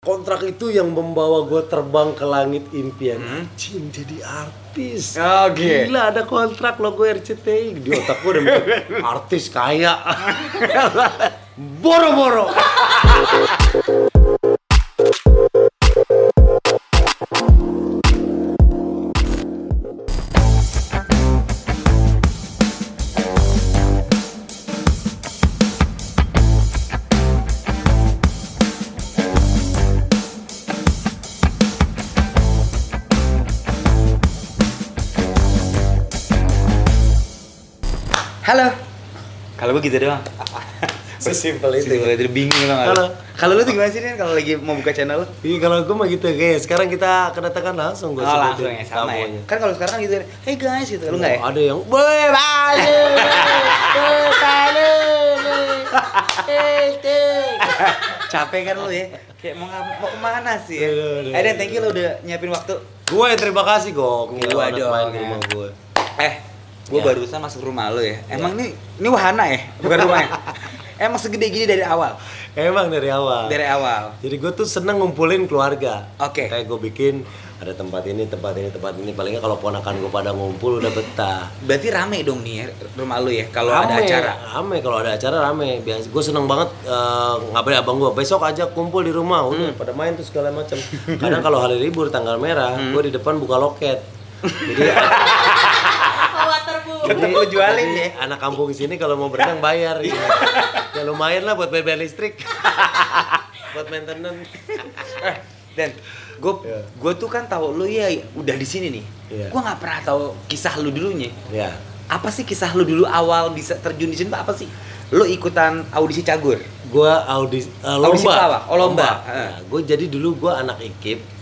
kontrak itu yang membawa gue terbang ke langit impian. Anjing, jadi artis. Oke. Gila, ada kontrak logo RCTI. Di otak gue udah mikir, artis kaya. Boro-boro. Halo. Kalau gue gitu doang. Sesimpel itu. Simpel itu bingung banget. Halo. Kalau lu tuh gimana sih, Nen, kalau lagi mau buka channel lu? Iya, kalau gue mah gitu guys. Sekarang kita kedatangan langsung gue Langsung ya, sama ya. Kan kalau sekarang gitu, hey guys gitu. Lu enggak ya? Ada yang boy balu. Capek kan lu ya? Kayak mau kemana sih ya? Aduh. Thank you lu udah nyiapin waktu. Gue terima kasih gokil. Gua anak dong, main di ya. rumah gue. Gue Ya. barusan masuk rumah lu ya. Emang ini wahana ya? Bukan rumah ya? Emang segede gini dari awal? Emang dari awal. Dari awal? Jadi gue tuh seneng ngumpulin keluarga. Oke. Kayak gue bikin ada tempat ini. Palingnya kalau ponakan gue pada ngumpul udah betah. Berarti rame dong nih ya, rumah lu ya? Kalau ada acara? Rame, kalau ada acara rame. Biasa gue seneng banget ngabarin abang gue. Besok aja kumpul di rumah. Udah pada main tuh segala macam. Kadang kalau hari libur tanggal merah, gue di depan buka loket. Jadi Tetep lu jualin ya? anak kampung sini kalau mau berenang bayar ya. Ya lumayan lah buat bayar listrik. Buat maintenance. Dan gue tuh kan tahu lu ya udah di sini nih. Iya. Gue nggak pernah tahu kisah lu dulunya. Ya. Apa sih kisah lu dulu awal bisa terjun di sini tuh apa sih? Lu ikutan audisi cagur? Gua audisi Audisi pelawak? Oh, lomba. Ya, gue jadi dulu gue anak IKIP.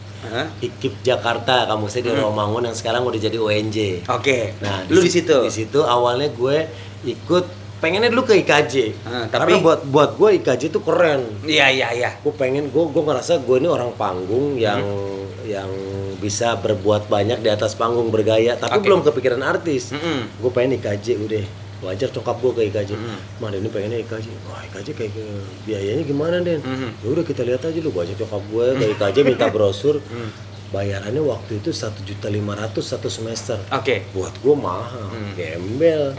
IKIP Jakarta, kampusnya di Rawamangun yang sekarang udah jadi UNJ. Oke. Nah, lu di situ? Di situ awalnya gue ikut, pengennya dulu ke IKJ. Tapi karena buat gue IKJ itu keren. Iya. Gue pengen, gue ngerasa gue ini orang panggung yang bisa berbuat banyak di atas panggung, bergaya, tapi belum kepikiran artis. Gue pengen IKJ udah. Wajar cokap gue ke IKJ. Mah ini pengennya IKJ. Wah, IKJ kayak biayanya gimana, Den? Ya udah kita lihat aja dulu. Gue ajak cokap gue ke IKJ minta brosur. Bayarannya waktu itu 1.500.000 satu semester. Oke. Buat gue mahal. Gembel.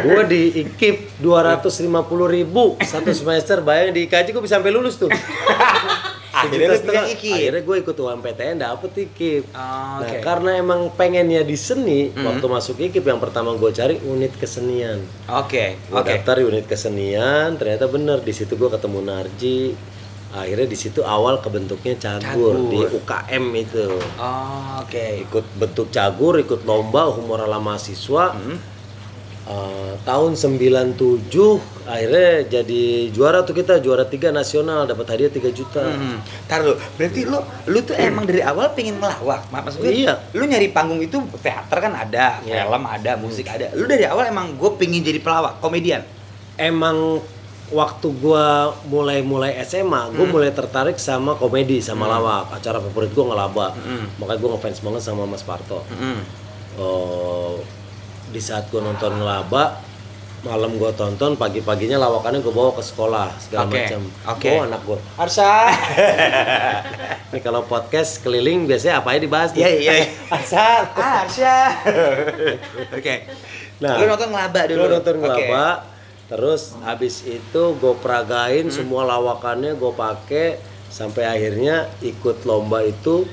Gue di IKIP 250.000 satu semester. Bayangin di IKJ gue bisa sampai lulus tuh. Akhirnya lu pilih IKIP. Akhirnya gue ikut UMPTN dapet IKIP. Oh, Nah, oke. karena emang pengennya di seni, waktu masuk IKIP yang pertama gue cari unit kesenian. Oke. Gue daftar di unit kesenian, ternyata bener di situ gue ketemu Narji. Akhirnya di situ awal kebentuknya cagur di UKM itu. Oh, oke. Ikut bentuk cagur, ikut lomba humor ala mahasiswa. Tahun 97 akhirnya jadi juara tuh, kita juara 3 nasional, dapat hadiah 3 juta. Taruh, berarti lu tuh emang dari awal pengen ngelawak. Maksud gue, Iya. lu nyari panggung itu teater kan ada, Iya. film ada, musik ada. Lu dari awal emang gue pengen jadi pelawak, komedian. Emang waktu gua mulai SMA, gua mulai tertarik sama komedi, sama lawak. Acara favorit gua Ngelaba. Makanya gua ngefans banget sama Mas Parto. Di saat gua nonton Ngelaba, malam gua tonton, pagi-paginya lawakannya gua bawa ke sekolah segala macam. Oh, anak gua, Arsha. Nih kalau podcast keliling biasanya apa aja dibahas nih? Iya. Arsha. Oke. Nah, Lu nonton Ngelaba dulu. Lu nonton Oke. Ngelaba. Terus abis itu gue peragain semua lawakannya, gue pakai sampai akhirnya ikut lomba itu,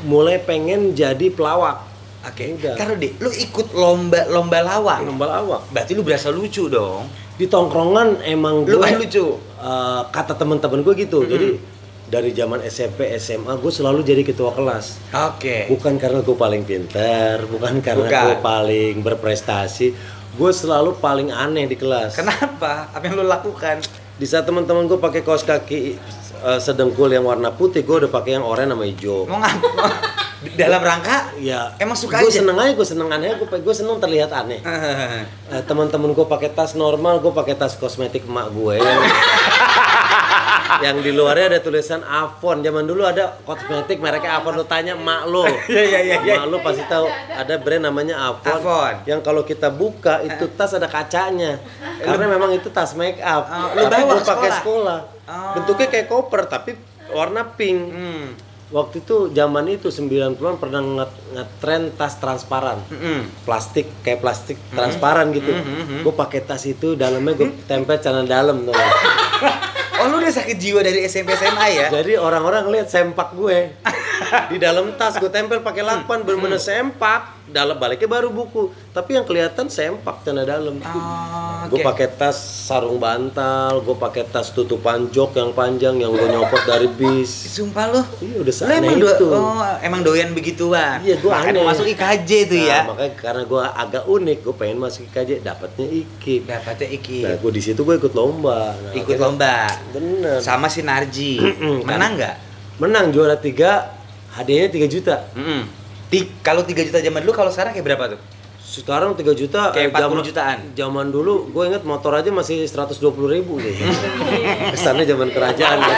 mulai pengen jadi pelawak. Oke. Udah. Taruh deh, lu ikut lomba lawak. Lomba lawak. Berarti lu berasa lucu dong. Di tongkrongan emang Lu gue kan lucu. kata teman-teman gue gitu. Jadi dari zaman SMP, SMA gue selalu jadi ketua kelas. Oke. Bukan karena gue paling pintar, bukan karena gue paling berprestasi. Gue selalu paling aneh di kelas. Kenapa? Apa yang lu lakukan? Di saat teman-teman gue pakai kaos kaki sedengkul yang warna putih, gue udah pakai yang oranye sama hijau. Mau ngapa? Dalam rangka? Ya. Emang suka Gue aja? gue seneng aneh, gue seneng terlihat aneh. Teman-teman gue pakai tas normal, gue pakai tas kosmetik emak gue yang di luarnya ada tulisan Avon. Zaman dulu ada kosmetik mereknya Avon, lu tanya emak lo. Iya. Emak lo pasti tahu ada brand namanya Avon. Yang kalau kita buka itu tas ada kacanya. Karena memang itu tas make up. Lu tapi bawa gue pakai sekolah? sekolah. Bentuknya kayak koper tapi warna pink. Waktu itu zaman itu 90-an pernah ngetren tas transparan. Plastik kayak plastik transparan gitu. Gue pakai tas itu dalamnya gue tempel celana dalam tuh. Oh, lu udah sakit jiwa dari SMP SMA ya? Jadi orang-orang lihat sempak gue. Di dalam tas gue tempel pakai lakban bener-bener sempak. Dalam baliknya baru buku. Tapi yang kelihatan sempak celana dalam. Gue pakai tas sarung bantal, gue pakai tas tutupan jok yang panjang yang gue nyopot dari bis. Sumpah lu? Iya udah Lu emang itu. Emang doyan begituan? Iya, gue aneh. Mau masuk IKJ tuh ya? Makanya karena gue agak unik, gue pengen masuk IKJ, dapatnya IKIP. Nah, gue di situ gue ikut lomba. Ikut lomba? Bener. Sama si Narji. Menang nggak? Menang, juara 3, hadiahnya 3 juta. Kalau 3 juta zaman dulu, kalau sekarang kayak berapa tuh? Sekarang 3 juta, kayak 40 jutaan. Zaman dulu, gue inget motor aja masih 120.000 deh. Kesannya zaman kerajaan ya.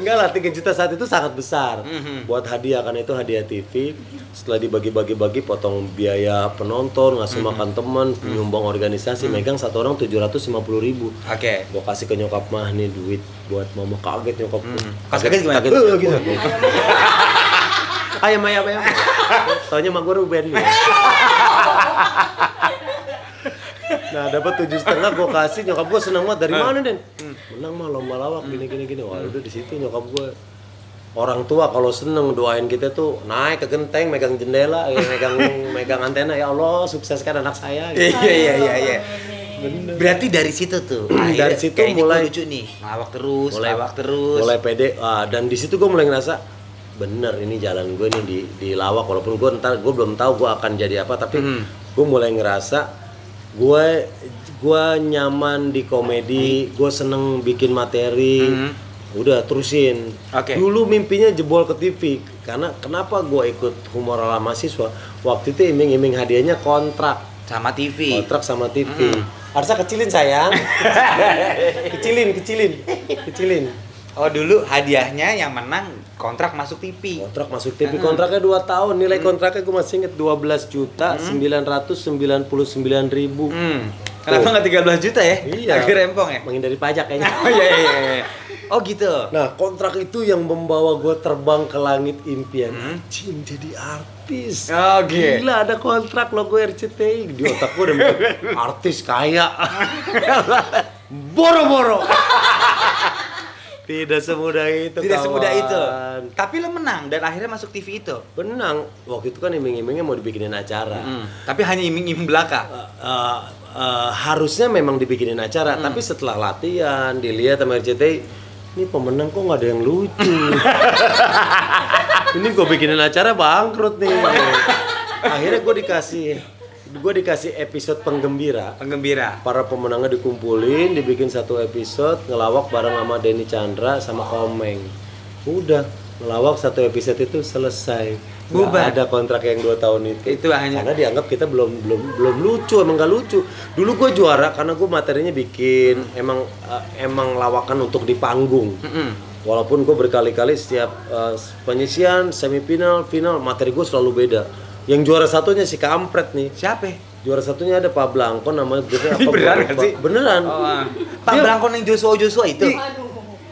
Enggak lah, 3 juta saat itu sangat besar. Buat hadiah, karena itu hadiah TV. Setelah dibagi-bagi-bagi, potong biaya penonton, ngasih makan teman, nyumbang organisasi, megang satu orang 750.000. Oke. Gue kasih ke nyokap mah nih duit buat mama, kaget nyokap gue. Kaget gimana? Gitu. Ayam. Taunya mak gue Ruben nih. Nah, dapat 7,5 gue kasih, nyokap gue seneng banget. Dari mana, Den? Menang mah lomba lawak gini. Wah, udah di situ nyokap gue. Orang tua kalau seneng doain kita tuh naik ke genteng, megang jendela, megang antena, ya Allah sukseskan anak saya. Gitu. Iya. Bener. Berarti dari situ tuh. Dari situ mulai lucu nih, lawak terus. Mulai pede. Dan di situ gue mulai ngerasa bener ini jalan gue nih di lawak, walaupun gue belum tahu gue akan jadi apa, tapi gue mulai ngerasa gue nyaman di komedi, gue seneng bikin materi. Udah terusin. Dulu mimpinya jebol ke TV, karena kenapa gue ikut humor ala mahasiswa, waktu itu iming-iming hadiahnya kontrak sama TV. Harusnya kecilin sayang. kecilin. Oh, dulu hadiahnya yang menang kontrak masuk TV. Kontraknya 2 tahun. Nilai kontraknya gue masih inget 12.999.000. Kenapa nggak 13 juta ya? Iya. Agak rempong ya? Menghindari pajak kayaknya. Iya. Oh gitu. Nah, kontrak itu yang membawa gue terbang ke langit impian. Anjing, jadi artis. Gila, ada kontrak logo RCTI. Di otak gue udah mikir, artis kaya. Boro-boro. Tidak semudah itu. Tapi lo menang dan akhirnya masuk TV itu. Menang. Waktu itu kan iming-imingnya mau dibikinin acara. Tapi hanya iming-iming belaka. Harusnya memang dibikinin acara, tapi setelah latihan dilihat sama RCTI, ini pemenang kok nggak ada yang lucu. Ini gue bikinin acara bangkrut nih. Akhirnya gue dikasih episode penggembira. Para pemenangnya dikumpulin, dibikin satu episode, ngelawak bareng sama Denny Chandra sama Komeng. Udah, ngelawak satu episode itu selesai. Nggak ada kontrak yang 2 tahun itu. Karena dianggap kita belum lucu, emang nggak lucu. Dulu gue juara karena gue materinya bikin emang lawakan untuk di panggung. Walaupun gue berkali-kali setiap penyisian, semifinal, final, materi gue selalu beda. Yang juara satunya si kampret nih. Siapa? Juara satunya ada Pak Blanko, namanya apa? Beneran gak sih? Beneran. Pak Blanko yang Joshua itu.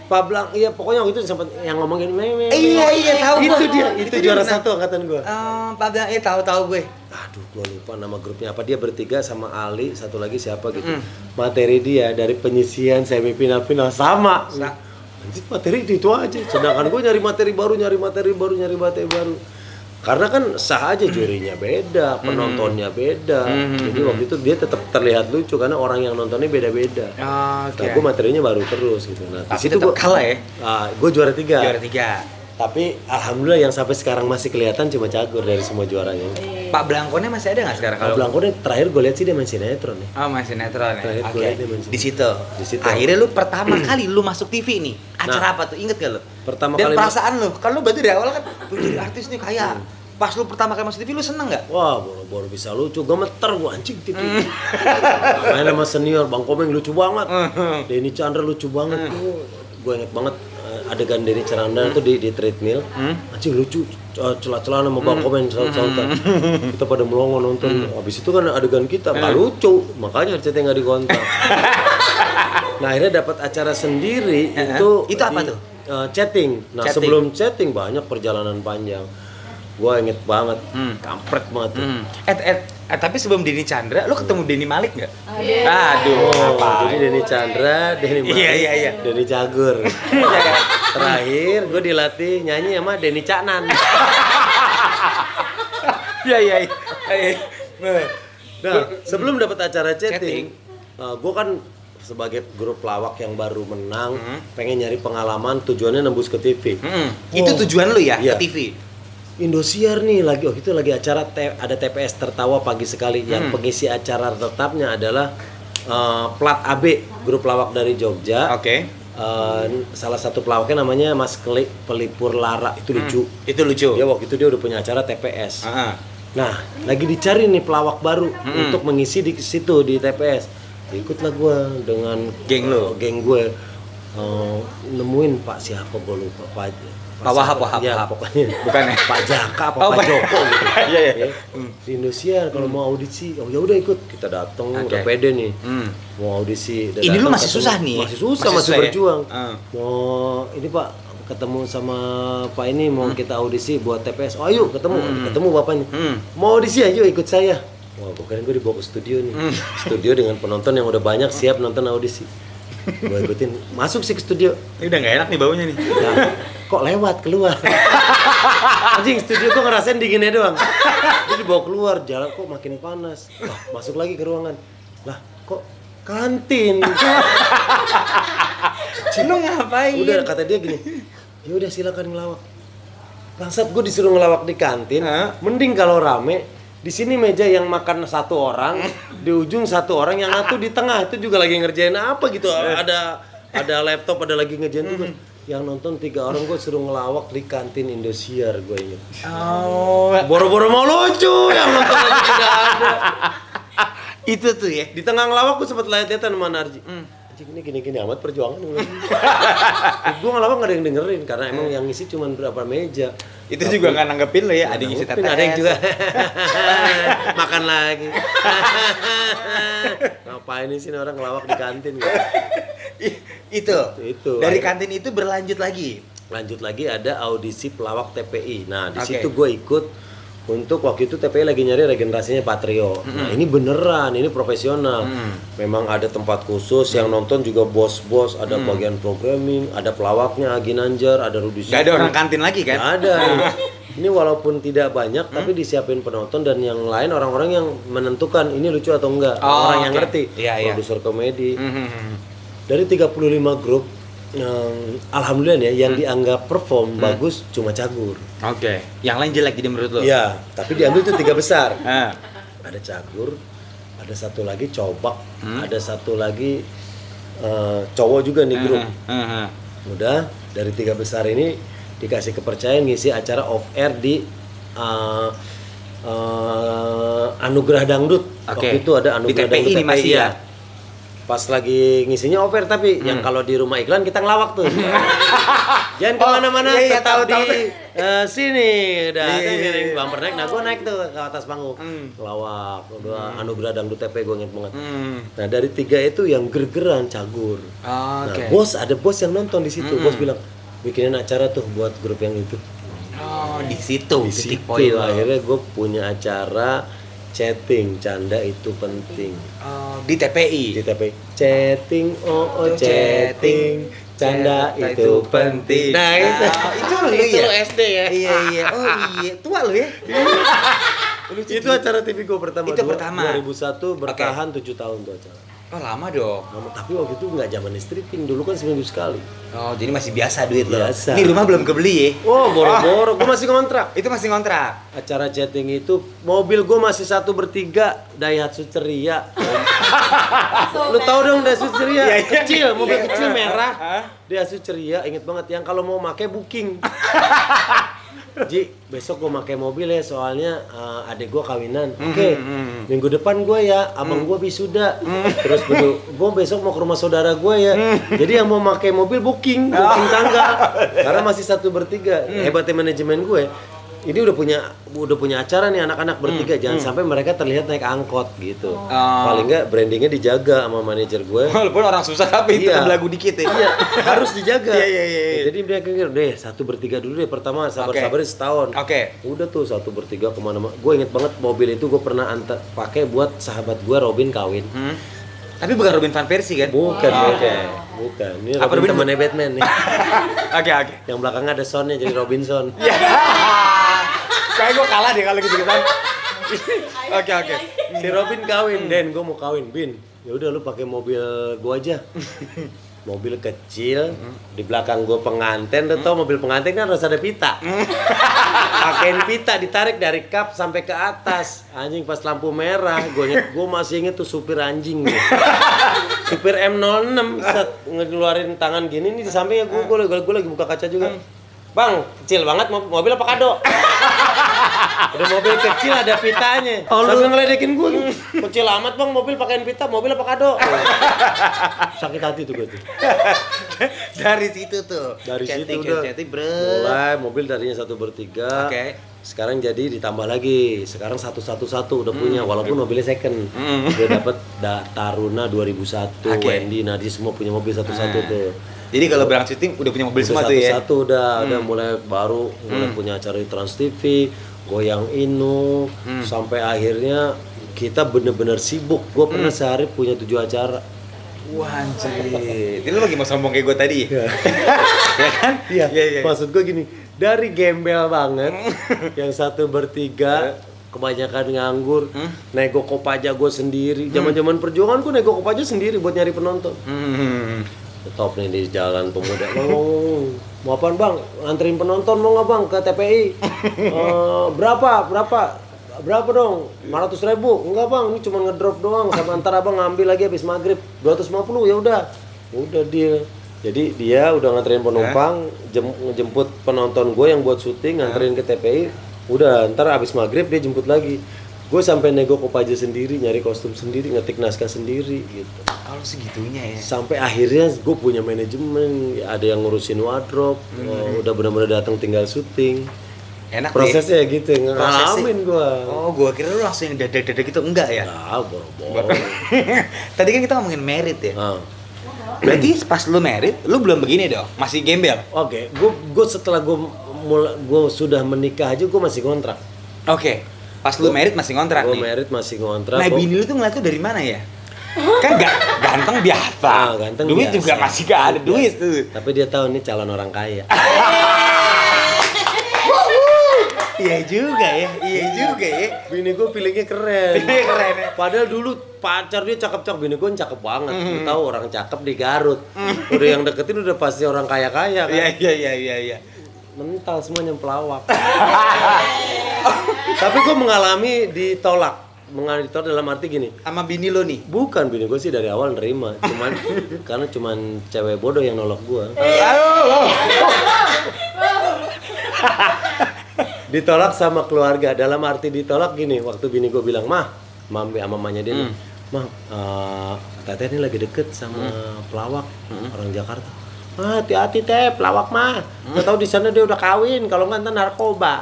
Pak Blanko, iya pokoknya waktu itu sempat yang ngomongin Iya tahu itu dia, itu juara satu angkatan gue. Pak Blanko, tahu gue. Aduh, gue lupa nama grupnya apa. Dia bertiga sama Ali, satu lagi siapa gitu. Materi dia dari penyisian, semifinal, final sama. Anjir, materi itu aja. Sedangkan gue nyari materi baru. Karena kan sah aja jurinya beda, penontonnya beda. Jadi waktu itu dia tetap terlihat lucu karena orang yang nontonnya beda-beda. Nah, gue materinya baru terus gitu. Nah, di situ gue kalah ya. Gue juara 3. Tapi alhamdulillah yang sampai sekarang masih kelihatan cuma Cagur dari semua juaranya. Pak Blanko-nya masih ada nggak sekarang? Pak Blanko-nya terakhir gue lihat sih dia main sinetron ya. Oh, main sinetron ya. Di situ. Akhirnya lu pertama kali lu masuk TV nih. Acara apa tuh? Inget gak lu? Pertama dan kali. Dan perasaan lu, kan lu berarti dari awal kan jadi artis nih kaya. Pas lu pertama kali masuk TV lu seneng nggak? Wah, baru bisa lucu. Gemeter gua anjing TV. Main sama senior, Bang Komeng lucu banget. Denny Chandra lucu banget. Gue inget banget adegan Denny Chandra itu di treadmill. Anjing lucu. Celah-celah sama Bang Komeng saut-sautan. Kita pada melongo nonton. Habis itu kan adegan kita nggak lucu. Makanya RCTI nggak dikontak. Nah akhirnya dapat acara sendiri Itu apa tuh? Chatting. Nah Chatting. sebelum chatting banyak perjalanan panjang. Gua inget banget, kampret banget tuh. Tapi sebelum Denny Chandra, lu ketemu Denny Malik nggak? Oh, apa? jadi Denny Chandra, Denny Malik, Iya. Denny Cagur. Terakhir gue dilatih nyanyi sama Denny Caknan. Iya. Nah, sebelum dapat acara chatting, gue kan sebagai grup lawak yang baru menang, pengen nyari pengalaman, tujuannya nembus ke TV. Itu tujuan lu ya, Iya. ke TV? Indosiar nih waktu itu lagi acara ada TPS Tertawa pagi sekali yang pengisi acara tetapnya adalah Plat AB, grup lawak dari Jogja. Oke. Salah satu pelawaknya namanya Mas Pelipur Lara, itu lucu. Itu lucu. Dia waktu itu dia udah punya acara TPS. Heeh. Nah, lagi dicari nih pelawak baru untuk mengisi di situ di TPS. Ikutlah gue dengan Geng lo? Geng gue. Nemuin Pak siapa gue lupa Pak Wahab. Ya, pokoknya Bukan ya? Pak Jaka, Oh, Pak Joko gitu. Iya. Ya. Di Indosiar kalau mau audisi, oh ya udah ikut. Kita datang udah pede nih. Mau audisi. Udah Ini lu datang, masih ketemu. susah nih? Masih susah, Masih masih susah ya? berjuang. Mau Ini Pak ketemu sama Pak ini mau kita audisi buat TPS. Oh ayo ketemu bapaknya. Mau audisi ayo ikut saya. Wah, bukan gue dibawa ke studio nih. Studio dengan penonton yang udah banyak siap nonton audisi. Gue ikutin, masuk sih ke studio. Ini udah nggak enak nih baunya nih. Nah, kok lewat keluar. Anjing, studio gue ngerasain dinginnya doang. Dia dibawa keluar, jalan kok makin panas. Wah, masuk lagi ke ruangan. Lah, kok kantin? Lu ngapain? Udah kata dia gini. Ya udah silakan ngelawak. Bangsat, gue disuruh ngelawak di kantin. Mending kalau rame. Di sini meja yang makan satu orang, di ujung satu orang, yang satu di tengah itu juga lagi ngerjain apa gitu. Ada laptop, ada lagi ngerjain juga. Yang nonton 3 orang, gue suruh ngelawak di kantin Indosiar, gue inget. Oh, Boro-boro mau lucu, yang nonton lagi tidak ada. itu tuh ya. Di tengah ngelawak gue sempet lihat-lihatan sama Narji. Anjing ini gini-gini amat perjuangan. Gue ngelawak gak ada yang dengerin karena emang yang ngisi cuma berapa meja. Itu juga nggak nanggepin lo ya, ada yang ngisi Nanggepin, TPS. ada yang juga makan lagi. Ngapain sih ini orang ngelawak di kantin gitu. Itu. Dari kantin itu berlanjut lagi. Lanjut lagi ada audisi pelawak TPI. Nah, di Oke. situ gue ikut untuk waktu itu TPI lagi nyari regenerasinya Patrio. Nah, ini beneran, ini profesional. Memang ada tempat khusus yang nonton juga bos-bos, ada bagian programming, ada pelawaknya Ginanjar, ada Rudi Gak ada orang kantin lagi kan? Nggak ada. Ini walaupun tidak banyak tapi disiapin penonton dan yang lain orang-orang yang menentukan ini lucu atau enggak. Oh, Orang yang oke. ngerti. Iya. Produser komedi. Dari 35 grup alhamdulillah ya yang dianggap perform bagus cuma Cagur. Oke. Yang lain jelek jadi menurut lo? Iya, tapi diambil tuh 3 besar. Ah. Ada Cagur, ada satu lagi Cobak, ada satu lagi cowok juga nih grup. Udah dari 3 besar ini dikasih kepercayaan ngisi acara off air di Anugerah Dangdut. Oke. Waktu itu ada Anugerah Di TPI Dangdut ini masih ya? Pas lagi ngisinya off air tapi yang kalau di rumah iklan kita ngelawak tuh. Jangan kemana-mana, iya, tetap tahu. di sini udah. Iya. Bumper naik, nah gue naik tuh ke atas panggung. Ngelawak, udah Anugerah Dangdut TP gue inget banget. Nah dari 3 itu yang gergeran Cagur. Nah Oke. ada bos yang nonton di situ. Bos bilang bikinin acara tuh buat grup yang itu. Oh, di situ Di titik situ poin lo. akhirnya gue punya acara chatting, canda itu penting. Oh, di TPI. Di TP chatting, chatting, canda itu penting. Nah itu, itu lu ya? SD ya. Iya. Oh iya, tua lu ya? Itu acara TV gue pertama. Itu pertama. 2001 bertahan 7 tahun tuh acara. Oh, lama dong. Tapi waktu itu nggak zaman stripping, dulu kan seminggu sekali. Oh, jadi masih biasa duit lo. Biasa. Ini rumah belum kebeli ya? Oh, boro-boro, gue masih kontrak. Itu masih ngontrak. Acara chatting itu mobil gue masih 1 bertiga Daihatsu Ceria. Lu tahu dong Daihatsu Ceria? Kecil, mobil kecil merah. Daihatsu Ceria, inget banget yang kalau mau make booking. Ji, besok gue pakai mobil ya soalnya adik gue kawinan. Oke. Minggu depan gue ya, abang gue wisuda. Terus gue besok mau ke rumah saudara gue ya. Jadi yang mau pakai mobil booking tanggal. Karena masih 1 bertiga. Hebatnya manajemen gue. ini udah punya acara nih anak-anak bertiga, jangan sampai mereka terlihat naik angkot gitu. Paling enggak brandingnya dijaga sama manajer gue. Walaupun orang susah tapi tetap lagu dikit ya. Iya, harus dijaga. Iya. Jadi mereka mikir, deh 1 bertiga dulu deh pertama, sabar-sabarin setahun. Udah tuh 1 bertiga kemana-mana. Gue inget banget mobil itu gue pernah pakai buat sahabat gue Robin kawin. Tapi bukan Robin Van Persie kan? Bukan. Ini Robin temannya Batman nih. Oke. Yang belakangnya ada Sonnya jadi Robinson. Kayak gue kalah deh kalau gitu-gitu. Oke. Si Robin kawin, Den, gue mau kawin, Bin. Ya udah lu pakai mobil gua aja. Mobil kecil, di belakang gue pengantin, lu tau mobil pengantin kan harus ada pita. Pakein pita, ditarik dari kap sampai ke atas. Anjing pas lampu merah, gue masih inget tuh supir anjing nih. Supir M06 ngeluarin tangan gini nih di sampingnya gue lagi buka kaca juga. Bang, kecil banget mobil apa kado? Udah mobil kecil ada pitanya. Sambil ngeledekin gue. Kecil amat bang, mobil pakein pita, mobil apa kado? Sakit hati tuh gue tuh. Dari situ tuh. Dari situ udah. Mulai mobil tadinya 1 bertiga. Sekarang jadi ditambah lagi. Sekarang 111 udah punya, walaupun mobilnya second. Udah dapet Taruna 2001, Wendy, Nadi semua punya mobil 11 tuh. Jadi kalau berangkat syuting udah punya mobil semua tuh ya? Satu udah mulai baru, mulai punya acara di Trans TV, Goyang Inu, sampai akhirnya kita bener-bener sibuk. Gue pernah sehari punya 7 acara. Wah anjir, ini lu lagi mau sombong kayak gue tadi? Ya kan? Iya. Maksud gue gini, dari gembel banget, yang 1 bertiga, kebanyakan nganggur, nego kopaja gue sendiri. Zaman-zaman perjuangan gue nego kopaja sendiri buat nyari penonton. Top nih di Jalan Pemuda. Mau apaan bang? Nganterin penonton mau nggak bang ke TPI? Berapa dong? 500.000? Enggak bang, ini cuma ngedrop doang. Sama ntar abang ngambil lagi habis maghrib 250 ya udah dia. Jadi dia udah nganterin penumpang, jemput penonton gue yang buat syuting, nganterin ke TPI. Udah ntar habis maghrib dia jemput lagi. Gue sampai nego kopaja sendiri, nyari kostum sendiri, ngetik naskah sendiri gitu. Kalau segitunya ya. Sampai akhirnya gue punya manajemen, ada yang ngurusin wardrobe, udah benar-benar datang tinggal syuting. Enak prosesnya ya gitu, ngalamin gue. Oh, gue kira lu langsung yang dadak gitu, enggak ya? Nah, boro-boro. Tadi kan kita ngomongin merit ya. Berarti pas lu merit, lu belum begini dong, masih gembel. Oke, gue setelah gue sudah menikah aja gue masih kontrak. Oke. Pas lu merit masih ngontrak nih? Gue merit masih ngontrak. Nah, bini lu tuh ngeliat tuh dari mana ya? Kan ganteng biasa. Ganteng duit biasa. Juga masih gak ada duit tuh. Tapi dia tahu nih calon orang kaya. Iya juga ya. Bini gue pilihnya keren. Keren ya. Padahal dulu pacar dia cakep-cakep, bini gue cakep banget. Lu tahu orang cakep di Garut. Udah yang deketin udah pasti orang kaya-kaya kan. Iya. Mental semuanya pelawak. Tapi gue mengalami ditolak. Ditolak dalam arti gini. Sama bini lo nih? Bukan, bini gue sih dari awal nerima. Karena cuman cewek bodoh yang nolak gue. Ditolak sama keluarga. Dalam arti ditolak gini. Waktu bini gue bilang, sama mamanya dia, Teteh ini lagi deket sama pelawak orang Jakarta. Hati-hati teh, pelawak mah. Gak tau di sana dia udah kawin, kalau nggak ntar narkoba.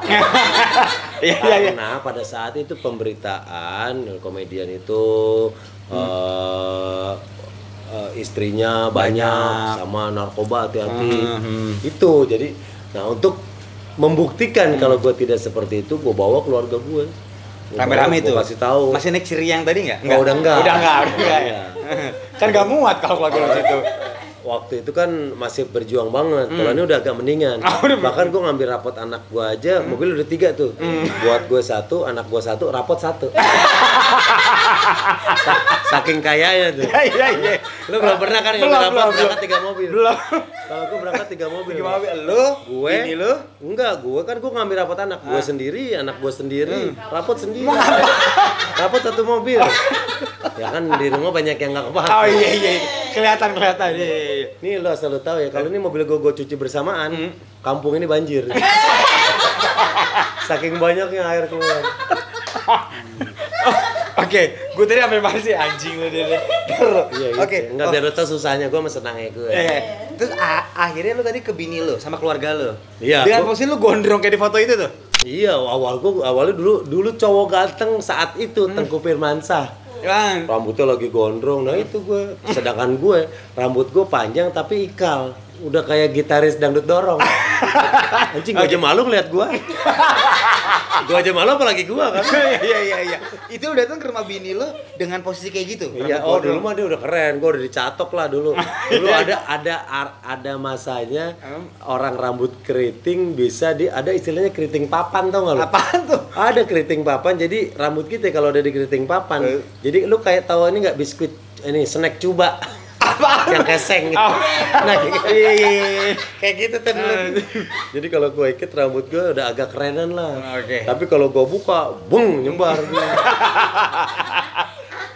Karena pada saat itu pemberitaan komedian itu istrinya banyak sama narkoba, hati-hati. Itu jadi, nah untuk membuktikan kalau gue tidak seperti itu, gue bawa keluarga gue. Rame-rame itu. Kasih tahu. Masih naik Siriang tadi nggak? Oh, udah enggak. Kan nggak muat kalau keluarga itu. Waktu itu kan masih berjuang banget. Kalau ini udah agak mendingan. Bahkan gue ngambil rapot anak gue aja, mobil udah 3 tuh. Buat gue 1, anak gue 1, rapot 1. Saking kayanya tuh. Iya. Lu belum pernah kan ngambil rapot berangkat 3 mobil? Belum. Kalau gue berangkat 3 mobil. Lu? Gue? Ini lu? Enggak, gue kan gue ngambil rapot anak. Gue sendiri, anak gue sendiri. Rapot sendiri. Rapot 1 mobil. Ya kan di rumah banyak yang nggak kepaham. Oh iya. Kelihatan. Iya. Nih lo asal lo tahu ya, kalau ini mobil gue cuci bersamaan, kampung ini banjir. Saking banyaknya air keluar. Oke, gue tadi sampai mana sih anjing lu deh. Oke, enggak biar lo tau susahnya gue sama senangnya gue. Terus akhirnya lu tadi ke bini lu sama keluarga lu. Iya. Dengan posisi lu gondrong kayak di foto itu tuh. Iya, awalnya dulu cowok ganteng saat itu Tengku Firmansyah. Rambutnya lagi gondrong. Nah itu gue. Sedangkan gue rambut gue panjang tapi ikal. Udah kayak gitaris dangdut dorong. Anjing gue aja malu ngeliat gue. Gue aja malu apalagi gue kan. Iya. Itu lu datang ke rumah bini lo dengan posisi kayak gitu. Iya, dulu mah dia udah keren. Gue udah dicatok lah dulu. Dulu ada masanya orang rambut keriting bisa ada istilahnya keriting papan, tau gak lu? Apaan tuh? Ada keriting papan. Jadi rambut kita kalau ada di keriting papan, jadi lu kayak tahu ini nggak biskuit ini snack cuba. Apaan? Yang keseng gitu. Nah, kayak gitu kan dulu. Jadi kalau gue ikat rambut gue udah agak kerenan lah. Tapi kalau gue buka, bung, nyebar.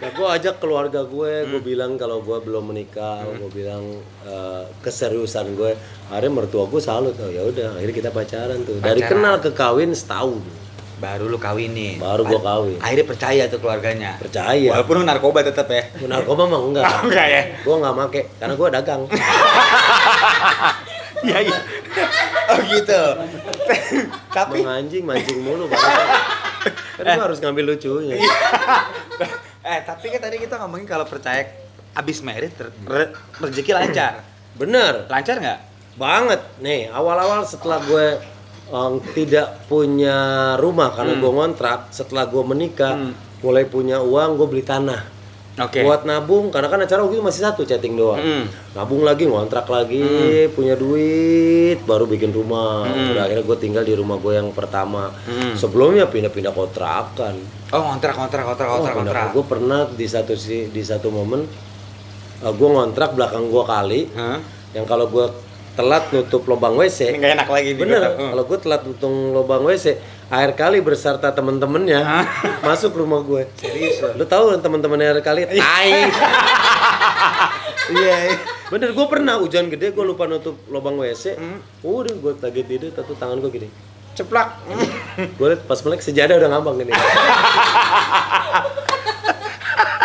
Nah, gue ajak keluarga gue bilang kalau gue belum menikah, gue bilang keseriusan gue. Akhirnya mertua gue salut. Oh ya udah, akhirnya kita pacaran tuh. Dari kenal ke kawin setahun. Baru lu kawin nih. Baru gua kawin. Akhirnya percaya tuh keluarganya. Percaya. Walaupun lu narkoba tetap ya. Narkoba mah enggak. Enggak ya. Gua enggak make karena gua dagang. Iya. Oh gitu. Tapi mancing mulu Bang. Kan gua harus ngambil lucunya. Tapi kan tadi kita ngomongin kalau percaya abis merit rezeki lancar. Bener. Lancar nggak? Banget. Nih, awal-awal setelah gue tidak punya rumah karena gue ngontrak, setelah gue menikah mulai punya uang, gue beli tanah buat nabung karena kan acara waktu itu masih satu chatting doang. Nabung lagi, ngontrak lagi, punya duit baru bikin rumah. Udah akhirnya gue tinggal di rumah gue yang pertama. Sebelumnya pindah-pindah kontrakan. Kontrak. Gue pernah di satu momen gue ngontrak belakang gue kali yang kalau gue telat nutup lubang WC. Ini gak enak lagi. Bener, kalau gue telat nutup lubang WC, air kali berserta temen-temennya masuk rumah gue. Serius lo? Lu tahu temen-temen air kali? Tai. Iya. Bener, gue pernah hujan gede, gue lupa nutup lubang WC. Udah, gue lagi tidur, tangan gue gini, ceplak. Gue liat pas melek sejadah udah ngambang gini.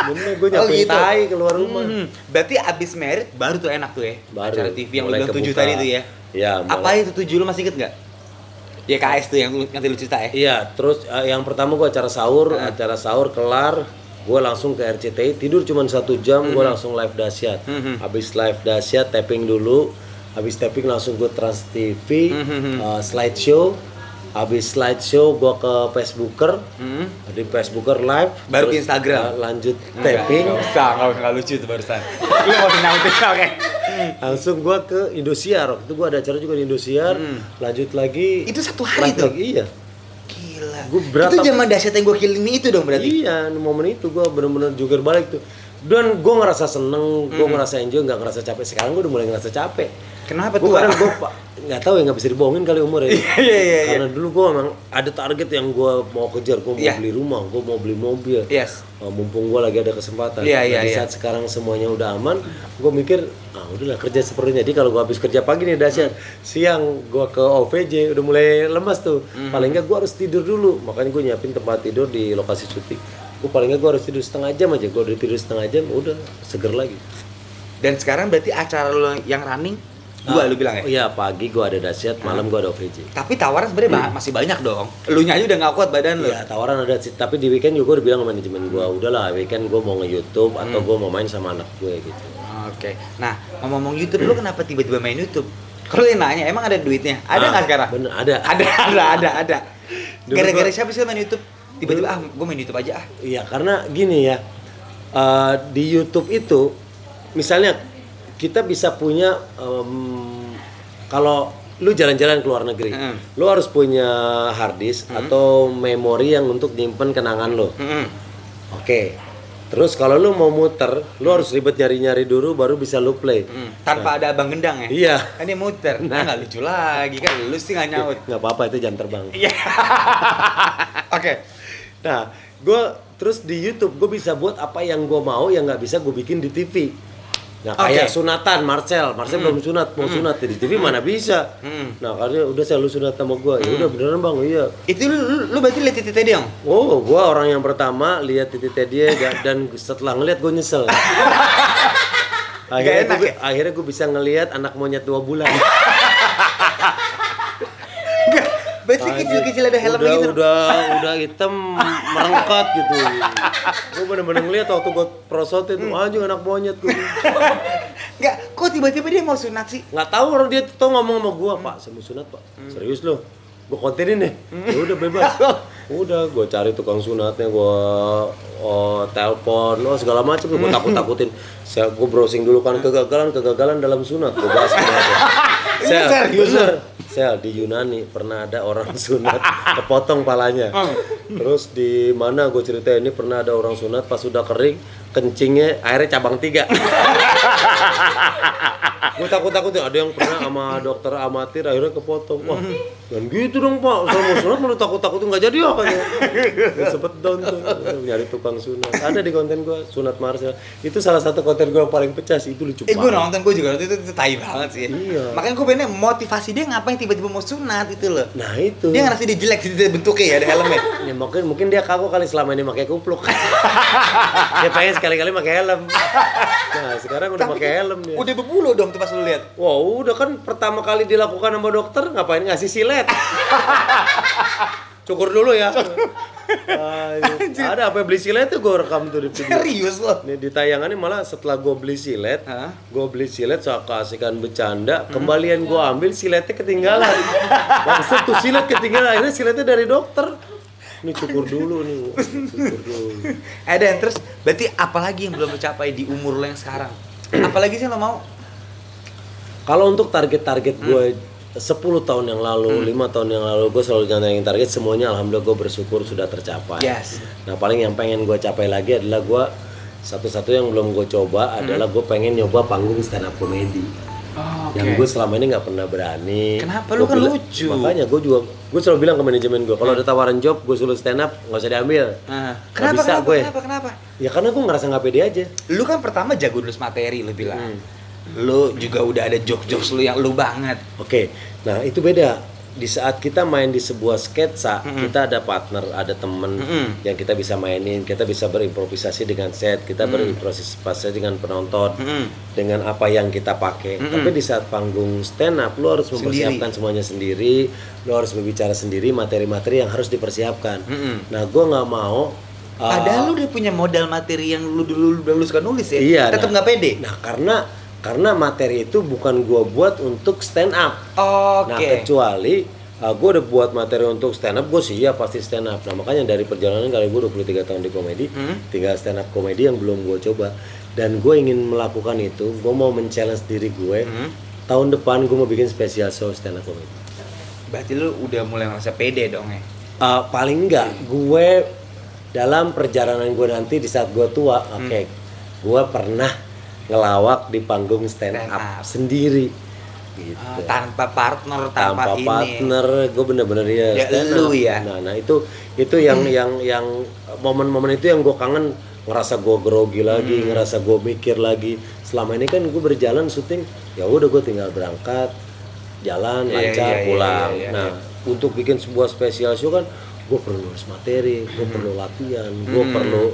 Bener, gue nyampein gitu. tai keluar rumah. Berarti abis merit baru tuh enak tuh ya? Baru. Acara TV yang lu bilang 7 tadi tuh ya? Iya. Apa itu 7 lu masih inget nggak? YKS tuh yang nanti lu cerita ya? Iya, terus yang pertama gue acara sahur kelar, gue langsung ke RCTI, tidur cuma 1 jam, gue langsung live dahsyat. Habis live dahsyat, tapping dulu, habis tapping langsung gue Trans TV, slideshow. Habis slideshow gue ke Facebooker, di Facebooker live, baru ke Instagram, lanjut tapping. Nggak lucu itu barusan. Lu mau nyautin, oke. Langsung gue ke Indosiar, waktu itu gue ada acara juga di Indosiar, lanjut lagi. Itu 1 hari tuh? Iya. Gila. Itu zaman dahsyat yang gue kirim itu dong berarti? Iya, momen itu gue bener-bener juger balik tuh. Dan gue ngerasa seneng, gue ngerasa enjoy, nggak ngerasa capek. Sekarang gue udah mulai ngerasa capek. Kenapa tuh? Kadang gue nggak tahu ya, nggak bisa dibohongin kali umur ya. Iya. Karena dulu gue emang ada target yang gue mau kejar, gue mau beli rumah, gue mau beli mobil. Yes. Mumpung gue lagi ada kesempatan. Di saat sekarang semuanya udah aman, gue mikir, udahlah kerja sepertinya. Jadi kalau gue habis kerja pagi nih dahsyat, siang gue ke OVJ udah mulai lemas tuh. Paling nggak gue harus tidur dulu, makanya gue nyiapin tempat tidur di lokasi syuting. Gue paling nggak gue harus tidur setengah jam aja. Gue udah tidur setengah jam, udah seger lagi. Dan sekarang berarti acara lo yang running 2 lu bilang ya? Iya, pagi gue ada dahsyat, malam gue ada OVJ. Tapi tawaran sebenarnya masih banyak dong. Lu nya aja udah nggak kuat badan lu. Iya, tawaran ada sih. Tapi di weekend juga udah bilang sama manajemen gue, udahlah weekend gue mau nge-YouTube atau gue mau main sama anak gue gitu. Oke. Nah, ngomong YouTube, lu kenapa tiba-tiba main YouTube? Kalau yang nanya, emang ada duitnya? Ada nggak sekarang? Bener, ada. Ada. Gara-gara siapa sih main YouTube? Tiba-tiba gue main YouTube aja Iya, karena gini ya, di YouTube itu misalnya kita bisa punya kalau lu jalan-jalan ke luar negeri, lu harus punya hard disk atau memori yang untuk nyimpen kenangan lu. Oke. Terus kalau lu mau muter, lu harus ribet nyari-nyari dulu baru bisa lu play. Tanpa ada abang gendang ya? Iya. Kan dia muter. Nah, nggak lucu lagi kan, lu sih nggak nyaut. Nggak apa-apa, itu jam terbang. Iya. Oke. Nah, terus di YouTube gue bisa buat apa yang gue mau yang nggak bisa gue bikin di TV. Nah, kayak sunatan Marcel belum sunat, mau sunat di TV mana bisa. Nah, karena udah saya lu sunat sama gue, ya udah beneran bang, iya. Itu lu berarti lihat titik dia dong? Oh, gue orang yang pertama lihat titik dia dan setelah ngeliat gue nyesel. Akhirnya gue bisa ngelihat anak monyet 2 bulan. Berarti Tapi kecil-kecil ada helmnya gitu. Udah hitam merengkat gitu. Gue bener-bener ngeliat waktu gue prosotin tuh, anjing anak monyet gue. Enggak, kok tiba-tiba dia mau sunat sih? Nggak tahu orang dia tuh ngomong sama gue, Pak, saya mau sunat Pak. Serius loh. Gue kontenin deh. Ya udah bebas. Udah, gue cari tukang sunatnya, gue telepon, segala macam. Gue takut-takutin. Gue browsing dulu kan kegagalan dalam sunat. Gue bahas sunatnya. Serius? Saya di Yunani pernah ada orang sunat kepotong palanya. Terus di mana gue cerita ini pernah ada orang sunat pas sudah kering kencingnya airnya cabang 3. Gue takut ada yang pernah sama dokter amatir akhirnya kepotong. Wah, dan gitu dong Pak. Kalau mau sunat malu takut-takutin nggak jadi ya katanya. Gue sempet down tuh nyari tukang sunat. Ada di konten gue sunat Marcel. Itu salah satu konten gue yang paling pecah sih, itu lucu banget. Gue nonton, gue juga itu tai banget sih. Iya. Makanya gue pengen motivasi dia ngapain tiba-tiba mau sunat itu loh. Nah itu. Dia ngerasa dia jelek sih bentuknya ya ada helmnya. Ya mungkin dia kagok kali selama ini pakai kupluk. Dia pengen sekali-kali pakai helm. Nah sekarang udah pakai helm dia. Udah berbulu dong tuh pas lu lihat. Wow, udah kan pertama kali dilakukan sama dokter ngapain ngasih silet? Cukur dulu ya. Ada apa beli silet tuh gue rekam tuh di video. Serius loh. Nih di tayangannya malah setelah gue beli silet, soal keasikan bercanda, kembalian gue ambil siletnya ketinggalan. Maksud tuh silet ketinggalan, akhirnya siletnya dari dokter. Ini cukur dulu nih, cukur dulu. Dan terus berarti apalagi yang belum tercapai di umur lo yang sekarang? Apalagi sih lo mau? Kalau untuk target-target gue 10 tahun yang lalu, 5 tahun yang lalu, gue selalu nyantengin target, semuanya alhamdulillah gue bersyukur sudah tercapai. Yes. Nah paling yang pengen gue capai lagi adalah gue satu-satu yang belum gue coba adalah gue pengen nyoba panggung stand up comedy. Yang gue selama ini nggak pernah berani. Kenapa? Lu kan lucu. Makanya gue selalu bilang ke manajemen gue, kalau ada tawaran job gue suruh stand up nggak usah diambil. Kenapa? Ya karena gue ngerasa nggak pede aja. Lu kan pertama jago nulis materi lu bilang. Lu juga udah ada jokes lu yang lu banget. Oke. Nah itu beda. Di saat kita main di sebuah sketsa, kita ada partner, ada temen yang kita bisa mainin, kita bisa berimprovisasi dengan set, kita berimprovisasi dengan penonton, dengan apa yang kita pakai. Tapi di saat panggung stand up, lu harus mempersiapkan semuanya sendiri, lu harus berbicara sendiri, materi-materi yang harus dipersiapkan. Nah, gue nggak mau. Padahal lu udah punya modal materi yang lu dulu suka nulis ya. Iya. Tetap nggak pede. Nah, karena materi itu bukan gua buat untuk stand up. Nah kecuali gua udah buat materi untuk stand up, gua siap pasti stand up. Nah makanya dari perjalanan kali gua 23 tahun di komedi, tinggal stand up komedi yang belum gua coba. Dan gue ingin melakukan itu, gue mau men-challenge diri gue. Tahun depan gue mau bikin special show stand up komedi. Berarti lu udah mulai ngerasa pede dong ya? Paling enggak, gue dalam perjalanan gue nanti di saat gue tua, gue pernah ngelawak di panggung stand up sendiri gitu. Tanpa partner, tanpa ini. Partner, gue bener-bener ya stand lu up. Ya. Nah itu yang momen-momen itu yang gue kangen, ngerasa gue grogi lagi, ngerasa gue mikir lagi. Selama ini kan gue berjalan syuting, ya udah gue tinggal berangkat, jalan lancar pulang. Nah untuk bikin sebuah special show kan gue perlu nulis materi, gue perlu latihan, gue perlu.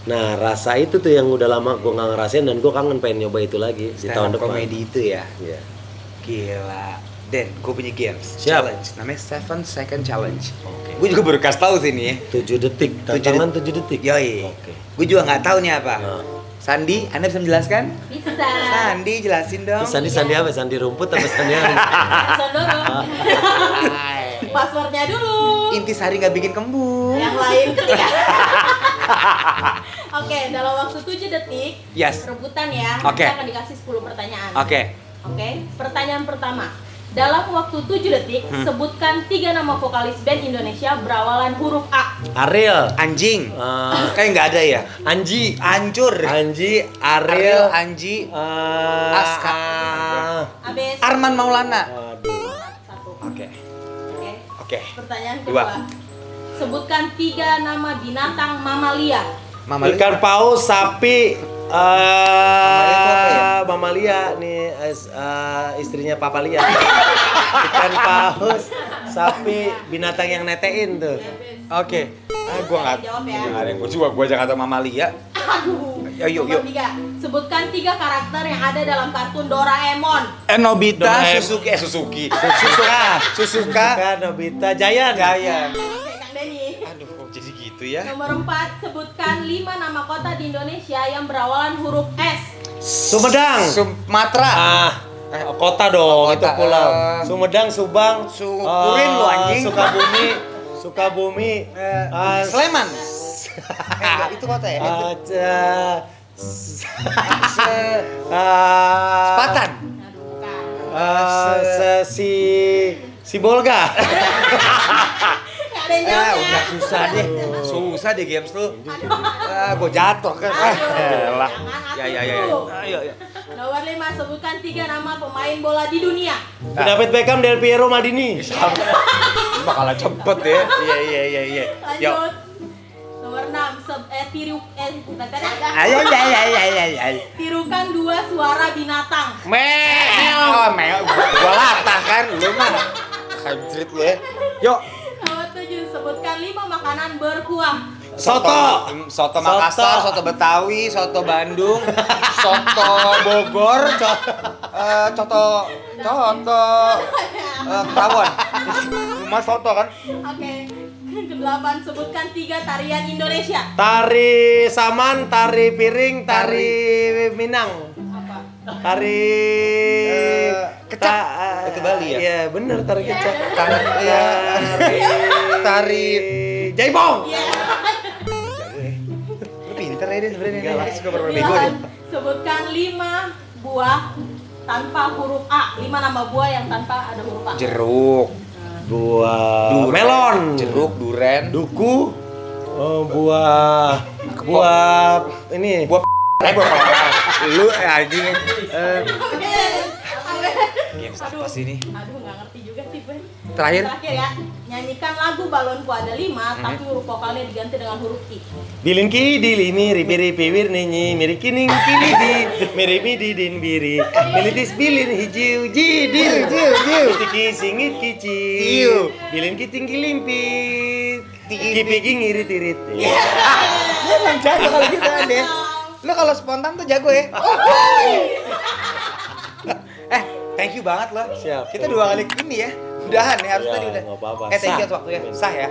Nah rasa itu tuh yang udah lama gue nggak ngerasain dan gue kangen pengen nyoba itu lagi di tahun depan. Komedi itu ya. Iya. Gila. Dan gue punya games. Siap. Challenge. Namanya 7 Second Challenge. Gue juga baru kasih tahu sih nih ya. 7 detik. Tantangan 7 detik. Yoi. Gue juga nggak tahu nih apa. Sandi, Anda bisa menjelaskan? Bisa. Sandi jelasin dong. Sandi apa? Sandi rumput apa sandi apa? Passwordnya dulu. Intisari nggak bikin kembung. Yang lain ketika. Oke, dalam waktu 7 detik. Yes. Rebutan ya. Oke. Kita akan dikasih 10 pertanyaan. Oke. Pertanyaan pertama. Dalam waktu 7 detik, sebutkan 3 nama vokalis band Indonesia berawalan huruf A. Ariel. Anjing. Kayak nggak ada ya. Anji. Hancur. Anji. Ariel. Anji. Aska. Abis. Arman Maulana. Waduh. 1. Oke. Pertanyaan kedua. Sebutkan 3 nama binatang mamalia. Ikan paus, sapi, Mamalia itu apa ya? Mamalia nih istrinya Papa Lia. Ikan paus, sapi, binatang yang netein tuh. Oke. Gua nggak. Jawab ya. Nggak ada yang gua juga. Gua aja kata Mamalia. Aduh. Yuk. Nomor 3. Sebutkan 3 karakter yang ada dalam kartun Doraemon. Nobita, Doraemon. Suzuki. Susuka, Suzuka. Nobita, Giant. Oke, Kang Denny. Aduh, kok jadi gitu ya? Nomor 4. Sebutkan 5 nama kota di Indonesia yang berawalan huruf S. Sumedang. Sumatera. Kota dong, Kota, itu pulau. Sumedang, Subang, Kurin lu anjing. Sukabumi, Sleman. Itu kota ya? Sepatan. Aduh, bukan. si Bolga. Nggak ada yang jawab ya. Udah susah deh games lu. Gue jatuh kan. Elah. Jangan Ya. atuh. Ayo. Nomor 5. Sebutkan 3 nama pemain bola di dunia. David Beckham, Del Piero, Maldini. Bakalan cepet ya. Iya. Lanjut. Nomor 6. Ayo. Tirukan 2 suara binatang. Meo. Gua latah kan, lu mah. Kajrit lu ya. Yuk. Nomor 7. Sebutkan 5 makanan berkuah. Soto Makassar, soto Betawi, soto Bandung, soto Bogor, coto Kerawon. Rumah soto kan? Oke. Ke-8. Sebutkan 3 tarian Indonesia. Tari saman, tari piring, tari Minang. Apa? Tari kecap. Itu Bali ya? Iya, bener tari kecap. Tari Jaipong. Iya. Lu pinter ya dia sebenarnya. Enggak lah. Suka berbego deh. Sebutkan 5 buah tanpa huruf A. 5 nama buah yang tanpa ada huruf A. Jeruk, Buah melon. jeruk, duren, Duku. Buah ini. buah lu anjing. Games apa sih ini? Aduh, nggak ngerti juga sih, Ben. Terakhir ya, nyanyikan lagu Balonku Ada 5, tapi huruf vokalnya diganti dengan huruf I. Bilin ki di limi ripi ripi wir ninyi miri kining kini di miri midi din biri militis bilin hijau jidir tiki singit kici bilin ki tinggi limpit kipi ngirit irit. emang jago kalau gitu Ande. Lu kalau spontan tuh jago ya. Thank you banget loh. Siap. Kita 2 kali ini ya. Udahan ya, harus Ya, tadi udah. nggak apa-apa. Thank you Sah. atas waktunya. Sah ya.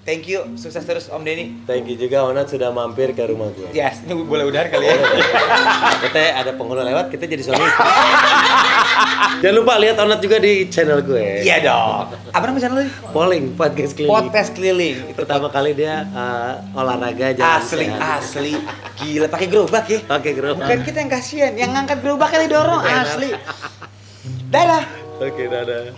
Thank you. Sukses terus Om Denny. Thank you juga Onat sudah mampir ke rumah gue. Yes, ini boleh udahan kali ya. Kita ada penghulu lewat, kita jadi suami istri. Jangan lupa lihat Onat juga di channel gue. Iya dong. Apa nama channel lu? Polling podcast keliling. Podcast keliling. Pertama kali dia olahraga jalan sehat. Asli. Gila pakai gerobak ya. Oke, gerobak. Bukan kita yang kasihan, yang ngangkat gerobaknya didorong asli. Dadah. Oke, dadah.